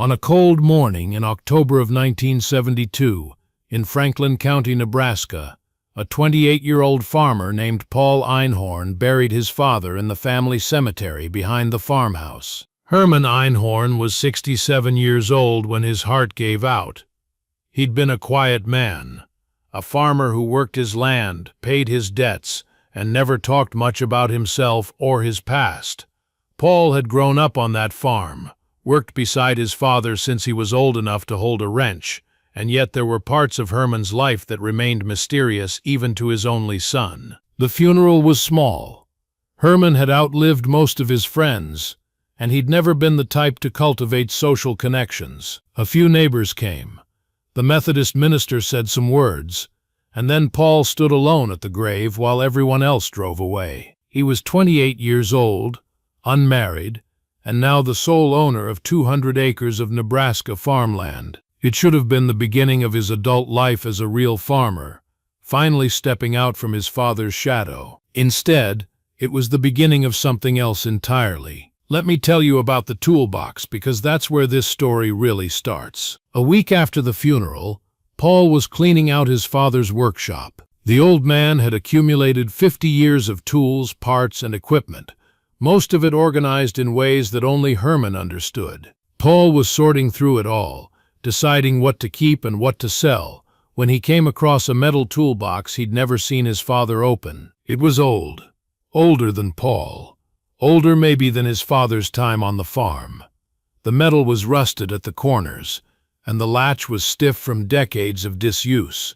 On a cold morning in October of 1972, in Franklin County, Nebraska, a 28-year-old farmer named Paul Einhorn buried his father in the family cemetery behind the farmhouse. Herman Einhorn was 67 years old when his heart gave out. He'd been a quiet man, a farmer who worked his land, paid his debts, and never talked much about himself or his past. Paul had grown up on that farm, worked beside his father since he was old enough to hold a wrench, and yet there were parts of Herman's life that remained mysterious even to his only son. The funeral was small. Herman had outlived most of his friends, and he'd never been the type to cultivate social connections. A few neighbors came. The Methodist minister said some words, and then Paul stood alone at the grave while everyone else drove away. He was 28 years old, unmarried, and now the sole owner of 200 acres of Nebraska farmland. It should have been the beginning of his adult life as a real farmer, finally stepping out from his father's shadow. Instead, it was the beginning of something else entirely. Let me tell you about the toolbox, because that's where this story really starts. A week after the funeral, Paul was cleaning out his father's workshop. The old man had accumulated 50 years of tools, parts, and equipment, most of it organized in ways that only Herman understood. Paul was sorting through it all, deciding what to keep and what to sell, when he came across a metal toolbox he'd never seen his father open. It was old, older than Paul. Older maybe than his father's time on the farm. The metal was rusted at the corners, and the latch was stiff from decades of disuse.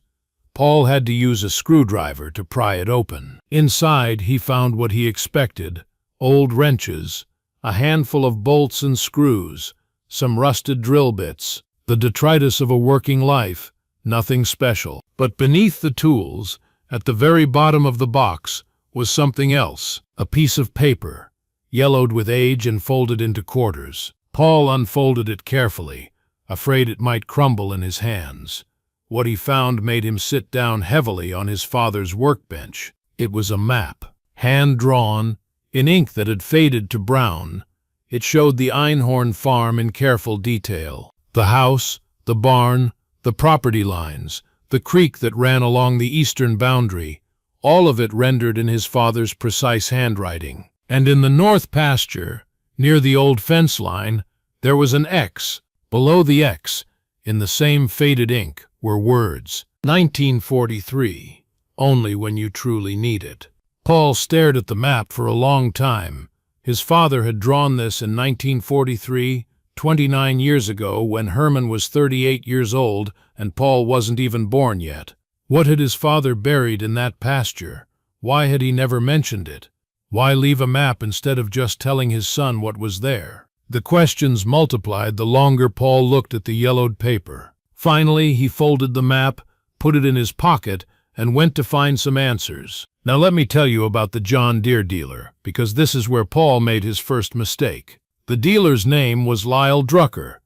Paul had to use a screwdriver to pry it open. Inside, he found what he expected: old wrenches, a handful of bolts and screws, some rusted drill bits, the detritus of a working life, nothing special. But beneath the tools, at the very bottom of the box, was something else, a piece of paper, yellowed with age and folded into quarters. Paul unfolded it carefully, afraid it might crumble in his hands. What he found made him sit down heavily on his father's workbench. It was a map, hand-drawn, in ink that had faded to brown. It showed the Einhorn farm in careful detail. The house, the barn, the property lines, the creek that ran along the eastern boundary, all of it rendered in his father's precise handwriting. And in the north pasture, near the old fence line, there was an X. Below the X, in the same faded ink, were words: 1943, only when you truly need it. Paul stared at the map for a long time. His father had drawn this in 1943, 29 years ago, when Herman was 38 years old and Paul wasn't even born yet. What had his father buried in that pasture? Why had he never mentioned it? Why leave a map instead of just telling his son what was there? The questions multiplied the longer Paul looked at the yellowed paper. Finally, he folded the map, put it in his pocket, and went to find some answers. Now let me tell you about the John Deere dealer, because this is where Paul made his first mistake. The dealer's name was Lyle Drucker,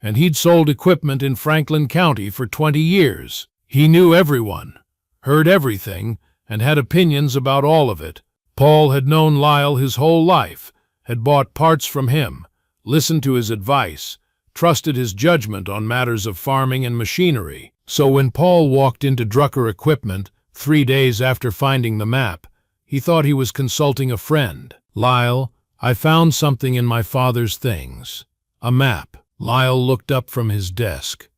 and he'd sold equipment in Franklin County for 20 years. He knew everyone, heard everything, and had opinions about all of it. Paul had known Lyle his whole life, had bought parts from him, listened to his advice, trusted his judgment on matters of farming and machinery. So when Paul walked into Drucker Equipment 3 days after finding the map, he thought he was consulting a friend. "Lyle, I found something in my father's things." "A map." Lyle looked up from his desk.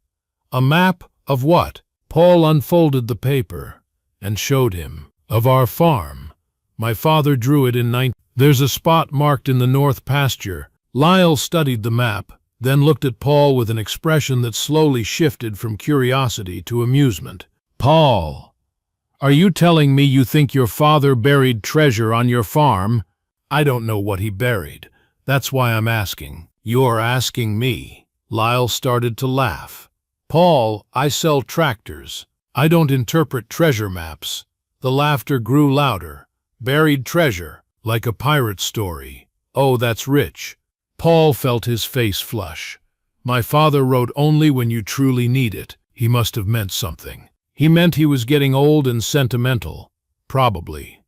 "A map of what?" Paul unfolded the paper and showed him. "Of our farm. My father drew it in 19... There's a spot marked in the north pasture." Lyle studied the map, then looked at Paul with an expression that slowly shifted from curiosity to amusement. "Paul, are you telling me you think your father buried treasure on your farm?" "I don't know what he buried. That's why I'm asking." "You're asking me." Lyle started to laugh. "Paul, I sell tractors. I don't interpret treasure maps." The laughter grew louder. "Buried treasure, like a pirate story. Oh, that's rich." Paul felt his face flush. "My father wrote only when you truly need it." He must have meant something. He meant he was getting old and sentimental. Probably.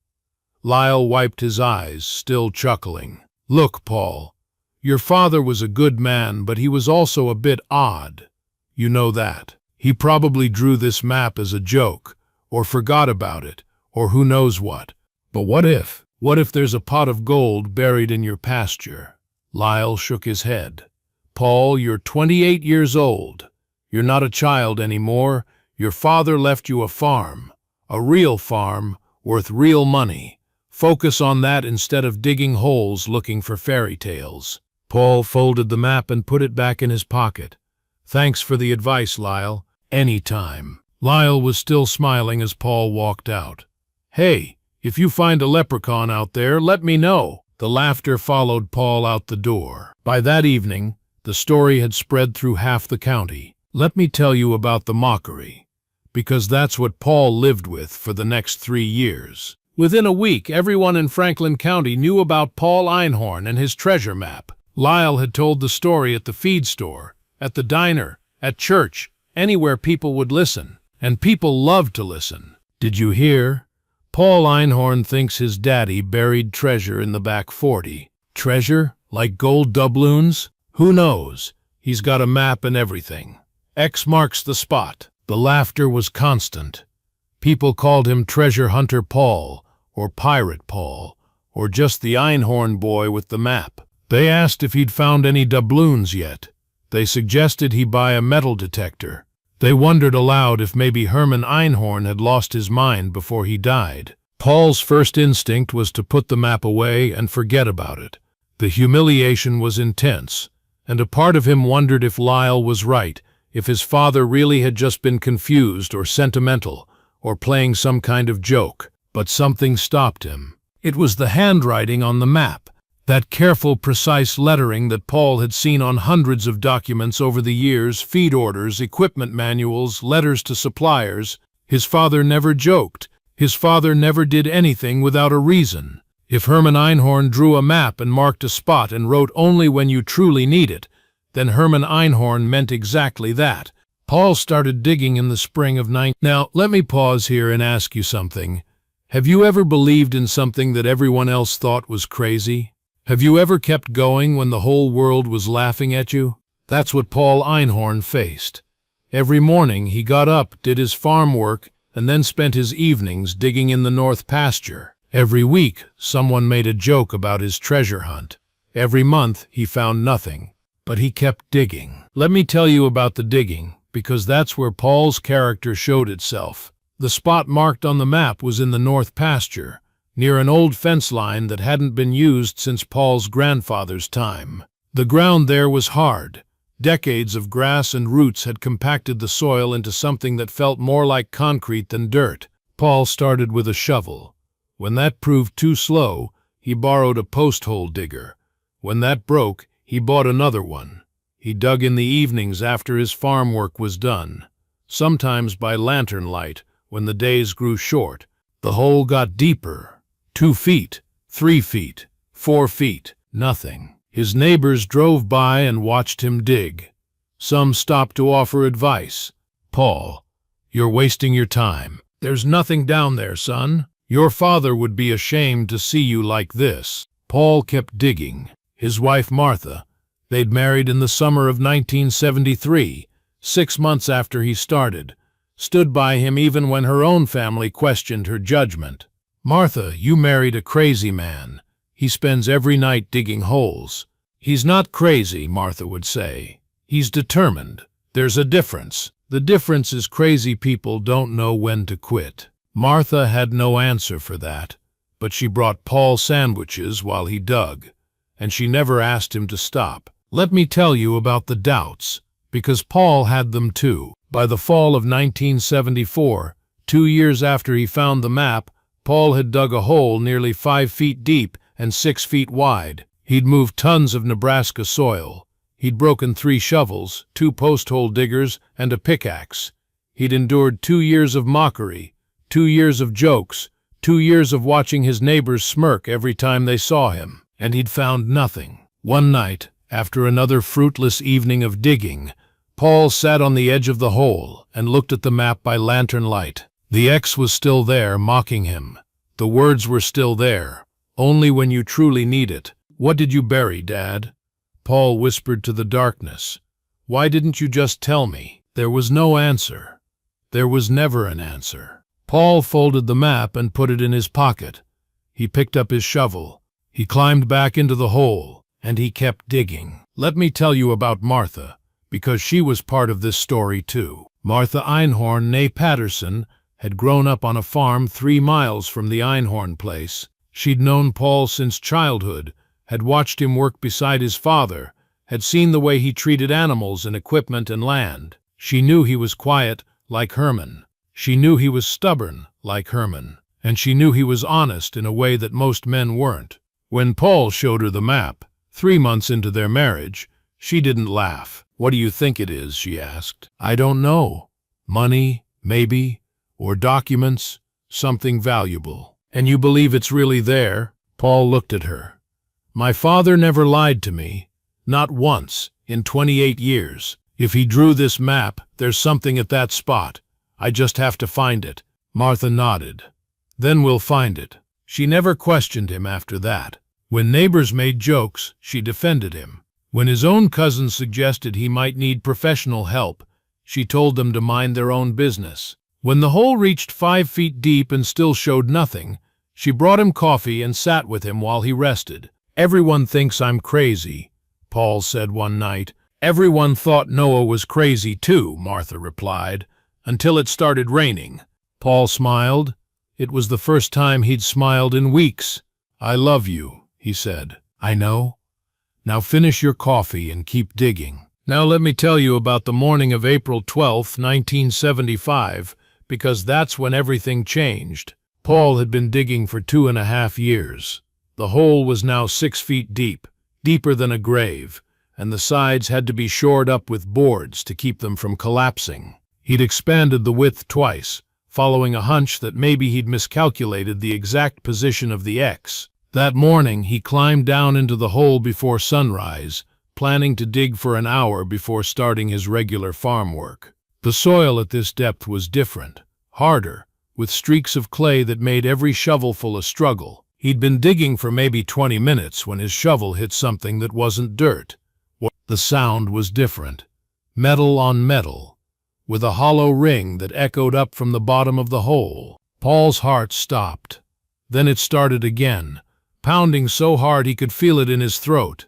Lyle wiped his eyes, still chuckling. "Look, Paul, Your father was a good man, but he was also a bit odd. You know that. He probably drew this map as a joke, or forgot about it, or who knows what. But what if? What if there's a pot of gold buried in your pasture? Lyle shook his head. Paul, you're 28 years old. You're not a child anymore. Your father left you a farm. A real farm, worth real money. Focus on that instead of digging holes looking for fairy tales. Paul folded the map and put it back in his pocket. Thanks for the advice, Lyle. Anytime. Lyle was still smiling as Paul walked out. Hey, if you find a leprechaun out there, let me know. The laughter followed Paul out the door. By that evening, the story had spread through half the county. Let me tell you about the mockery, because that's what Paul lived with for the next 3 years. Within a week, everyone in Franklin County knew about Paul Einhorn and his treasure map. Lyle had told the story at the feed store, at the diner, at church, anywhere people would listen. And people loved to listen. Did you hear? Paul Einhorn thinks his daddy buried treasure in the back 40. Treasure? Like gold doubloons? Who knows? He's got a map and everything. X marks the spot. The laughter was constant. People called him Treasure Hunter Paul, or Pirate Paul, or just the Einhorn boy with the map. They asked if he'd found any doubloons yet. They suggested he buy a metal detector. They wondered aloud if maybe Herman Einhorn had lost his mind before he died. Paul's first instinct was to put the map away and forget about it. The humiliation was intense, and a part of him wondered if Lyle was right, if his father really had just been confused or sentimental, or playing some kind of joke. But something stopped him. It was the handwriting on the map, that careful, precise lettering that Paul had seen on hundreds of documents over the years, feed orders, equipment manuals, letters to suppliers. His father never joked. His father never did anything without a reason. If Herman Einhorn drew a map and marked a spot and wrote only when you truly need it, then Herman Einhorn meant exactly that. Paul started digging in the spring of 19... Now, let me pause here and ask you something. Have you ever believed in something that everyone else thought was crazy? Have you ever kept going when the whole world was laughing at you? That's what Paul Einhorn faced. Every morning he got up, did his farm work, and then spent his evenings digging in the north pasture. Every week, someone made a joke about his treasure hunt. Every month, he found nothing. But he kept digging. Let me tell you about the digging, because that's where Paul's character showed itself. The spot marked on the map was in the north pasture, near an old fence line that hadn't been used since Paul's grandfather's time. The ground there was hard. Decades of grass and roots had compacted the soil into something that felt more like concrete than dirt. Paul started with a shovel. When that proved too slow, he borrowed a post hole digger. When that broke, he bought another one. He dug in the evenings after his farm work was done, sometimes by lantern light when the days grew short. The hole got deeper. 2 feet, 3 feet, 4 feet, nothing. His neighbors drove by and watched him dig. Some stopped to offer advice. Paul, you're wasting your time. There's nothing down there, son. Your father would be ashamed to see you like this. Paul kept digging. His wife Martha, they'd married in the summer of 1973, 6 months after he started, stood by him even when her own family questioned her judgment. Martha, you married a crazy man. He spends every night digging holes. He's not crazy, Martha would say. He's determined. There's a difference. The difference is crazy people don't know when to quit. Martha had no answer for that, but she brought Paul sandwiches while he dug, and she never asked him to stop. Let me tell you about the doubts, because Paul had them too. By the fall of 1974, 2 years after he found the map, Paul had dug a hole nearly 5 feet deep and 6 feet wide. He'd moved tons of Nebraska soil. He'd broken 3 shovels, 2 post-hole diggers, and a pickaxe. He'd endured 2 years of mockery, 2 years of jokes, 2 years of watching his neighbors smirk every time they saw him. And he'd found nothing. One night, after another fruitless evening of digging, Paul sat on the edge of the hole and looked at the map by lantern light. The X was still there, mocking him. The words were still there. Only when you truly need it. What did you bury, Dad? Paul whispered to the darkness. "Why didn't you just tell me?" There was no answer. There was never an answer. Paul folded the map and put it in his pocket. He picked up his shovel. He climbed back into the hole, and he kept digging. Let me tell you about Martha, because she was part of this story too. Martha Einhorn, née Patterson, had grown up on a farm 3 miles from the Einhorn place. She'd known Paul since childhood, had watched him work beside his father, had seen the way he treated animals and equipment and land. She knew he was quiet, like Herman. She knew he was stubborn, like Herman. And she knew he was honest in a way that most men weren't. When Paul showed her the map, 3 months into their marriage, she didn't laugh. "What do you think it is?" she asked. "I don't know. Money, maybe, or documents, something valuable." "And you believe it's really there?" Paul looked at her. "My father never lied to me, not once, in 28 years. If he drew this map, there's something at that spot. I just have to find it." Martha nodded. "Then we'll find it." She never questioned him after that. When neighbors made jokes, she defended him. When his own cousins suggested he might need professional help, she told them to mind their own business. When the hole reached 5 feet deep and still showed nothing, she brought him coffee and sat with him while he rested. "Everyone thinks I'm crazy," Paul said one night. "Everyone thought Noah was crazy too," Martha replied, "until it started raining." Paul smiled. It was the first time he'd smiled in weeks. "I love you," he said. "I know. Now finish your coffee and keep digging." Now let me tell you about the morning of April 12, 1975, because that's when everything changed. Paul had been digging for 2.5 years. The hole was now 6 feet deep, deeper than a grave, and the sides had to be shored up with boards to keep them from collapsing. He'd expanded the width twice, following a hunch that maybe he'd miscalculated the exact position of the X. That morning, he climbed down into the hole before sunrise, planning to dig for an hour before starting his regular farm work. The soil at this depth was different, harder, with streaks of clay that made every shovelful a struggle. He'd been digging for maybe 20 minutes when his shovel hit something that wasn't dirt. The sound was different, metal on metal, with a hollow ring that echoed up from the bottom of the hole. Paul's heart stopped. Then it started again, pounding so hard he could feel it in his throat.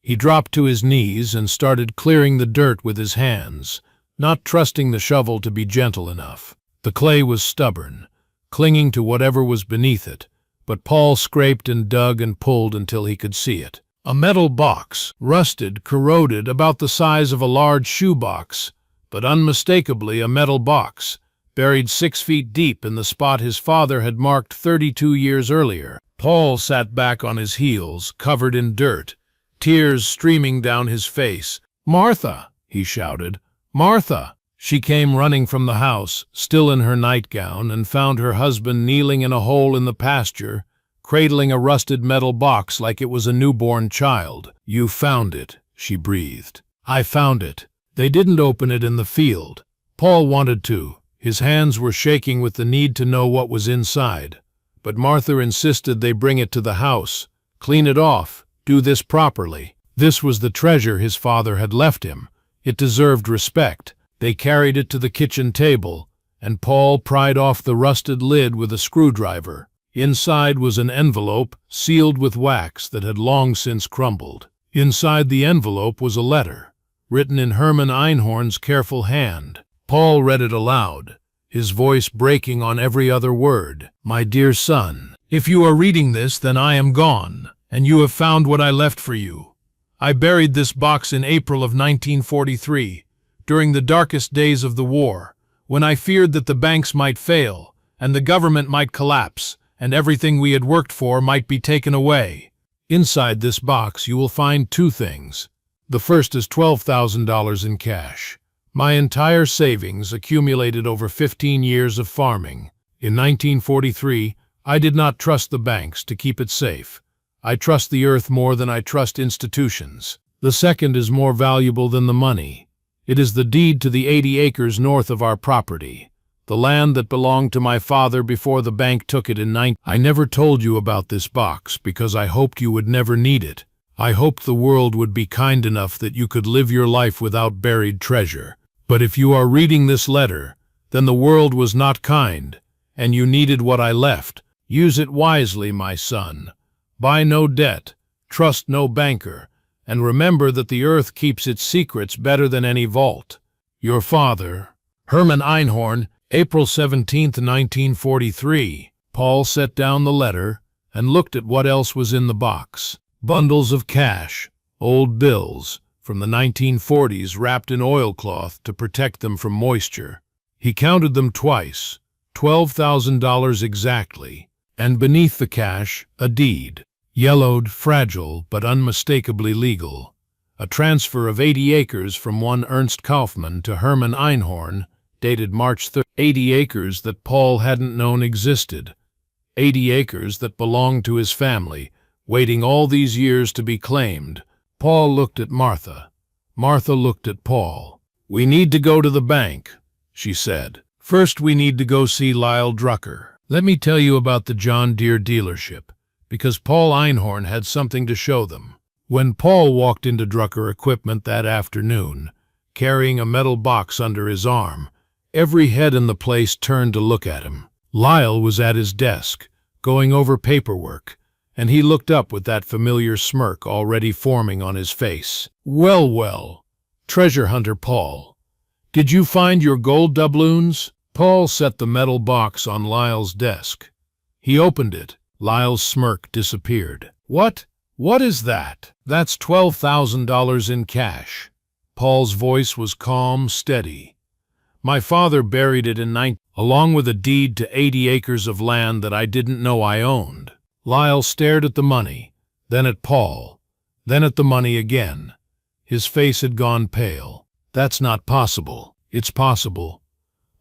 He dropped to his knees and started clearing the dirt with his hands, not trusting the shovel to be gentle enough. The clay was stubborn, clinging to whatever was beneath it, but Paul scraped and dug and pulled until he could see it. A metal box, rusted, corroded, about the size of a large shoebox, but unmistakably a metal box, buried 6 feet deep in the spot his father had marked 32 years earlier. Paul sat back on his heels, covered in dirt, tears streaming down his face. "Martha!" he shouted. "Martha!" She came running from the house, still in her nightgown, and found her husband kneeling in a hole in the pasture, cradling a rusted metal box like it was a newborn child. "You found it," she breathed. "I found it. They didn't open it in the field." Paul wanted to. His hands were shaking with the need to know what was inside. But Martha insisted they bring it to the house, clean it off, do this properly. This was the treasure his father had left him. It deserved respect. They carried it to the kitchen table, and Paul pried off the rusted lid with a screwdriver. Inside was an envelope sealed with wax that had long since crumbled. Inside the envelope was a letter, written in Herman Einhorn's careful hand. Paul read it aloud, his voice breaking on every other word. "My dear son, if you are reading this, then I am gone, and you have found what I left for you. I buried this box in April of 1943, during the darkest days of the war, when I feared that the banks might fail, and the government might collapse, and everything we had worked for might be taken away. Inside this box you will find 2 things. The first is $12,000 in cash. My entire savings accumulated over 15 years of farming. In 1943, I did not trust the banks to keep it safe. I trust the earth more than I trust institutions. The second is more valuable than the money. It is the deed to the 80 acres north of our property, the land that belonged to my father before the bank took it in I never told you about this box because I hoped you would never need it. I hoped the world would be kind enough that you could live your life without buried treasure. But if you are reading this letter, then the world was not kind, and you needed what I left. Use it wisely, my son. Buy no debt, trust no banker, and remember that the earth keeps its secrets better than any vault. Your father, Herman Einhorn, April 17, 1943. Paul set down the letter and looked at what else was in the box. Bundles of cash, old bills from the 1940s wrapped in oilcloth to protect them from moisture. He counted them twice, $12,000 exactly, and beneath the cash, a deed. Yellowed, fragile, but unmistakably legal. A transfer of 80 acres from one Ernst Kaufmann to Herman Einhorn, dated March 3rd. 80 acres that Paul hadn't known existed. 80 acres that belonged to his family, waiting all these years to be claimed. Paul looked at Martha. Martha looked at Paul. "We need to go to the bank," she said. "First we need to go see Lyle Drucker. Let me tell you about the John Deere dealership, because Paul Einhorn had something to show them." When Paul walked into Drucker Equipment that afternoon, carrying a metal box under his arm, every head in the place turned to look at him. Lyle was at his desk, going over paperwork, and he looked up with that familiar smirk already forming on his face. Well, treasure hunter Paul, did you find your gold doubloons?" Paul set the metal box on Lyle's desk. He opened it. Lyle's smirk disappeared. What is that?" "That's $12,000 in cash." Paul's voice was calm, steady. "My father buried it along with a deed to 80 acres of land that I didn't know I owned." Lyle stared at the money, then at Paul, then at the money again. His face had gone pale. "That's not possible." "It's possible."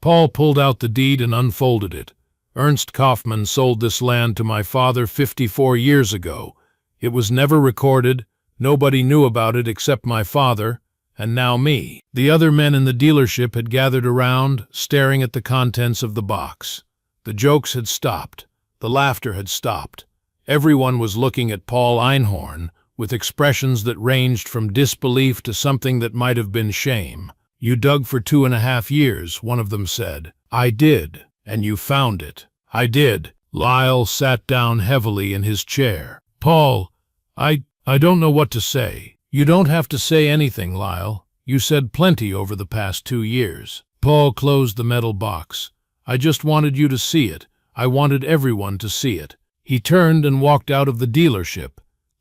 Paul pulled out the deed and unfolded it. "Ernst Kaufmann sold this land to my father 54 years ago. It was never recorded, nobody knew about it except my father, and now me." The other men in the dealership had gathered around, staring at the contents of the box. The jokes had stopped. The laughter had stopped. Everyone was looking at Paul Einhorn with expressions that ranged from disbelief to something that might have been shame. "You dug for 2.5 years, one of them said. "I did. And you found it." "I did." Lyle sat down heavily in his chair. "Paul, I don't know what to say." "You don't have to say anything, Lyle. You said plenty over the past 2 years. Paul closed the metal box. "I just wanted you to see it. I wanted everyone to see it." He turned and walked out of the dealership,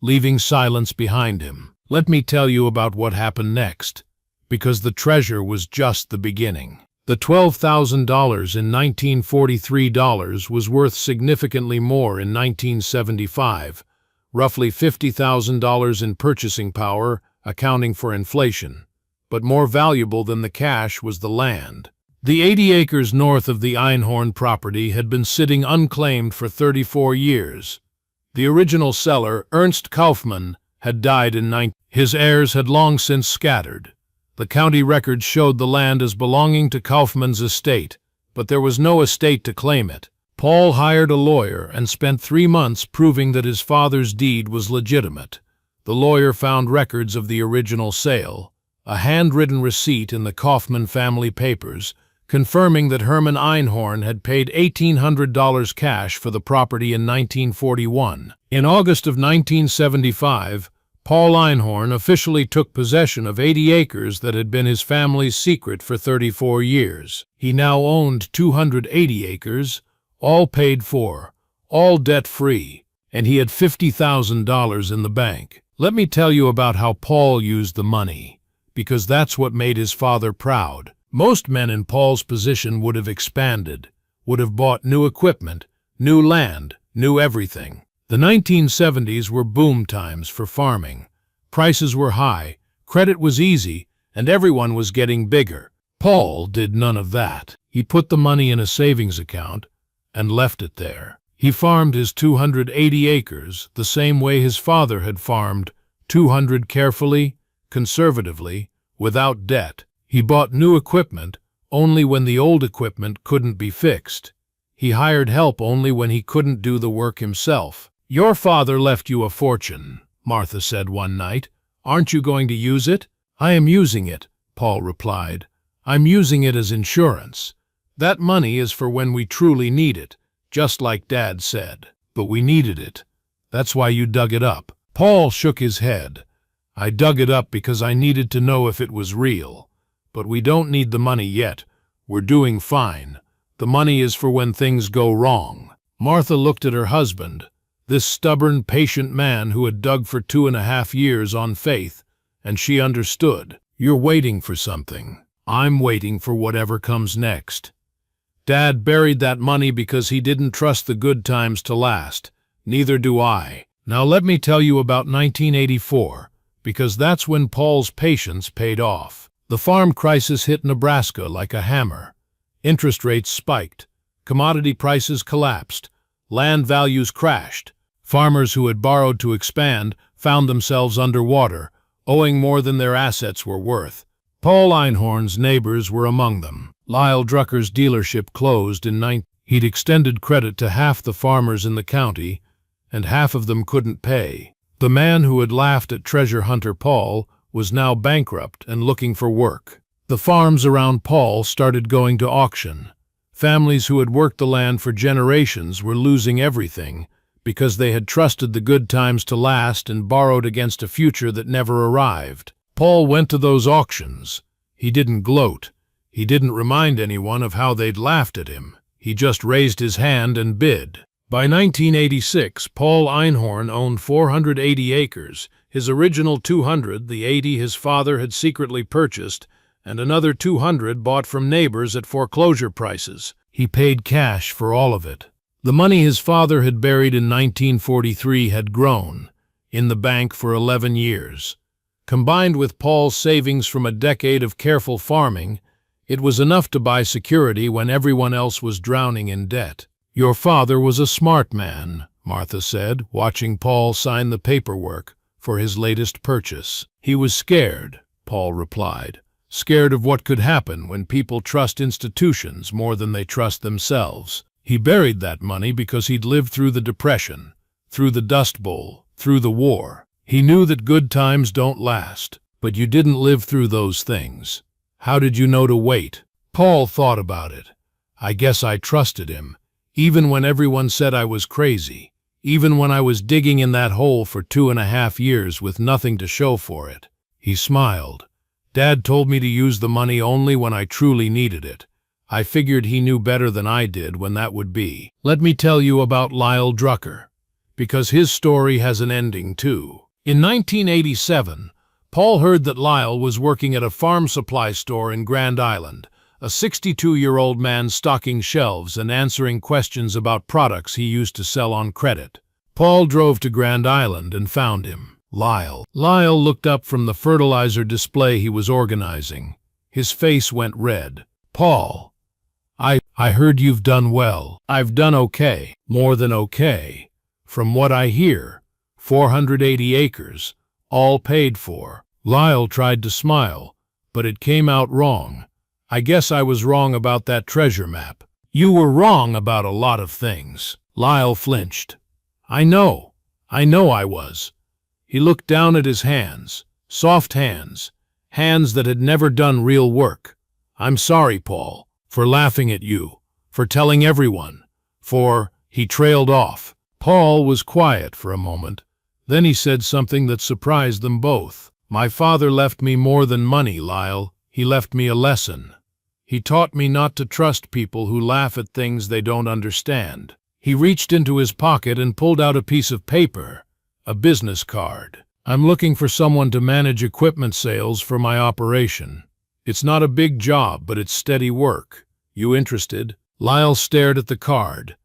leaving silence behind him. Let me tell you about what happened next, because the treasure was just the beginning. The $12,000 in 1943 dollars was worth significantly more in 1975, roughly $50,000 in purchasing power, accounting for inflation. But more valuable than the cash was the land. The 80 acres north of the Einhorn property had been sitting unclaimed for 34 years. The original seller, Ernst Kaufmann, had died in His heirs had long since scattered. The county records showed the land as belonging to Kaufmann's estate, but there was no estate to claim it. Paul hired a lawyer and spent 3 months proving that his father's deed was legitimate. The lawyer found records of the original sale, a handwritten receipt in the Kaufmann family papers, confirming that Herman Einhorn had paid $1,800 cash for the property in 1941. In August of 1975, Paul Einhorn officially took possession of 80 acres that had been his family's secret for 34 years. He now owned 280 acres, all paid for, all debt-free, and he had $50,000 in the bank. Let me tell you about how Paul used the money, because that's what made his father proud. Most men in Paul's position would have expanded, would have bought new equipment, new land, new everything. The 1970s were boom times for farming. Prices were high, credit was easy, and everyone was getting bigger. Paul did none of that. He put the money in a savings account and left it there. He farmed his 280 acres the same way his father had farmed, 200 carefully, conservatively, without debt. He bought new equipment only when the old equipment couldn't be fixed. He hired help only when he couldn't do the work himself. Your father left you a fortune, Martha said one night. "Aren't you going to use it?" "I am using it," Paul replied. "I'm using it as insurance. That money is for when we truly need it, just like Dad said. But we needed it. That's why you dug it up." Paul shook his head. "I dug it up because I needed to know if it was real. But we don't need the money yet. We're doing fine. The money is for when things go wrong." Martha looked at her husband, this stubborn, patient man who had dug for 2.5 years on faith, and she understood. "You're waiting for something. I'm waiting for whatever comes next. Dad buried that money because he didn't trust the good times to last. Neither do I. Now let me tell you about 1984, because that's when Paul's patience paid off. The farm crisis hit Nebraska like a hammer. Interest rates spiked. Commodity prices collapsed. Land values crashed. Farmers who had borrowed to expand found themselves underwater, owing more than their assets were worth. Paul Einhorn's neighbors were among them. Lyle Drucker's dealership closed in He'd extended credit to half the farmers in the county, and half of them couldn't pay. The man who had laughed at treasure hunter Paul was now bankrupt and looking for work. The farms around Paul started going to auction. Families who had worked the land for generations were losing everything because they had trusted the good times to last and borrowed against a future that never arrived. Paul went to those auctions. He didn't gloat. He didn't remind anyone of how they'd laughed at him. He just raised his hand and bid. By 1986, Paul Einhorn owned 480 acres, his original 200, the 80 his father had secretly purchased, and another 200 bought from neighbors at foreclosure prices. He paid cash for all of it. The money his father had buried in 1943 had grown, in the bank for 11 years. Combined with Paul's savings from a decade of careful farming, it was enough to buy security when everyone else was drowning in debt. "Your father was a smart man," Martha said, watching Paul sign the paperwork for his latest purchase. "He was scared," Paul replied. "Scared of what could happen when people trust institutions more than they trust themselves. He buried that money because he'd lived through the Depression, through the Dust Bowl, through the war. He knew that good times don't last, but you didn't live through those things. How did you know to wait?" Paul thought about it. "I guess I trusted him, even when everyone said I was crazy, even when I was digging in that hole for 2.5 years with nothing to show for it." He smiled. "Dad told me to use the money only when I truly needed it. I figured he knew better than I did when that would be." Let me tell you about Lyle Drucker, because his story has an ending too. In 1987, Paul heard that Lyle was working at a farm supply store in Grand Island, a 62-year-old man stocking shelves and answering questions about products he used to sell on credit. Paul drove to Grand Island and found him. Lyle looked up from the fertilizer display he was organizing. His face went red. "Paul, I heard you've done well." "I've done okay, more than okay. From what I hear, 480 acres, all paid for." Lyle tried to smile, but it came out wrong. "I guess I was wrong about that treasure map." "You were wrong about a lot of things." Lyle flinched. I know I was." He looked down at his hands, soft hands, hands that had never done real work. "I'm sorry, Paul, for laughing at you, for telling everyone, for—" He trailed off. Paul was quiet for a moment. Then he said something that surprised them both. "My father left me more than money, Lyle. He left me a lesson. He taught me not to trust people who laugh at things they don't understand." He reached into his pocket and pulled out a piece of paper, a business card. "I'm looking for someone to manage equipment sales for my operation. It's not a big job, but it's steady work. You interested?" Lyle stared at the card.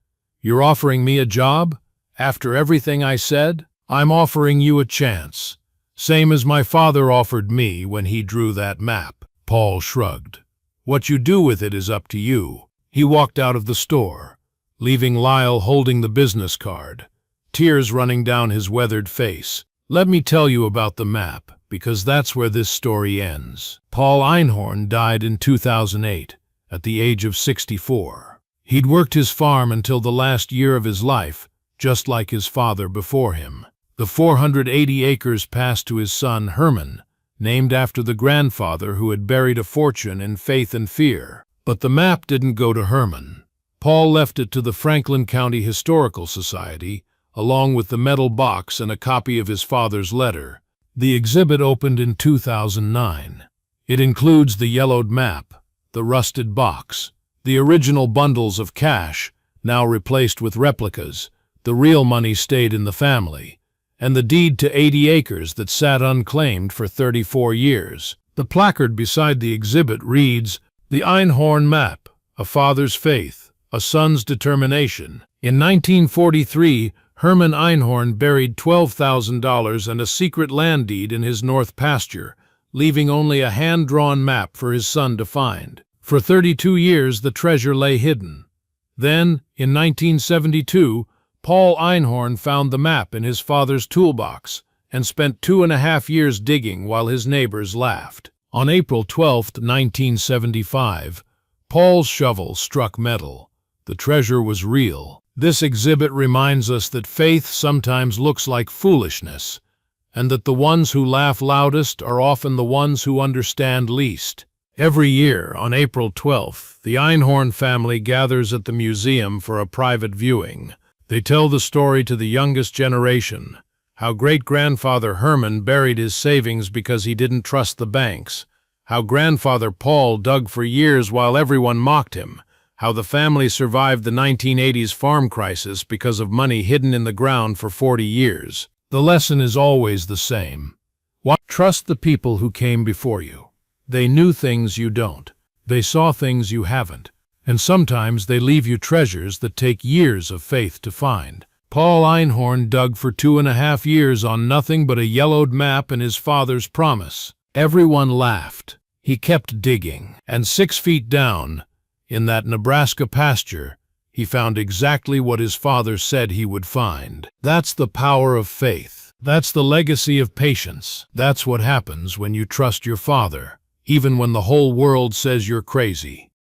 "You're offering me a job? After everything I said?" "I'm offering you a chance. Same as my father offered me when he drew that map." Paul shrugged. "What you do with it is up to you." He walked out of the store, leaving Lyle holding the business card, tears running down his weathered face. Let me tell you about the map, because that's where this story ends. Paul Einhorn died in 2008, at the age of 64. He'd worked his farm until the last year of his life, just like his father before him. The 480 acres passed to his son Herman, named after the grandfather who had buried a fortune in faith and fear. But the map didn't go to Herman. Paul left it to the Franklin County Historical Society, along with the metal box and a copy of his father's letter. The exhibit opened in 2009. It includes the yellowed map, the rusted box, the original bundles of cash, now replaced with replicas. The real money stayed in the family, and the deed to 80 acres that sat unclaimed for 34 years. The placard beside the exhibit reads, "The Einhorn Map, a father's faith, a son's determination." In 1943, Herman Einhorn buried $12,000 and a secret land deed in his north pasture, leaving only a hand-drawn map for his son to find. For 32 years, the treasure lay hidden. Then, in 1972, Paul Einhorn found the map in his father's toolbox and spent 2.5 years digging while his neighbors laughed. On April 12, 1975, Paul's shovel struck metal. The treasure was real. This exhibit reminds us that faith sometimes looks like foolishness, and that the ones who laugh loudest are often the ones who understand least. Every year, on April 12th, the Einhorn family gathers at the museum for a private viewing. They tell the story to the youngest generation, how great-grandfather Herman buried his savings because he didn't trust the banks, how grandfather Paul dug for years while everyone mocked him, how the family survived the 1980s farm crisis because of money hidden in the ground for 40 years. The lesson is always the same. Trust the people who came before you. They knew things you don't. They saw things you haven't. And sometimes they leave you treasures that take years of faith to find. Paul Einhorn dug for 2.5 years on nothing but a yellowed map and his father's promise. Everyone laughed. He kept digging. And 6 feet down, in that Nebraska pasture, he found exactly what his father said he would find. That's the power of faith. That's the legacy of patience. That's what happens when you trust your father, even when the whole world says you're crazy.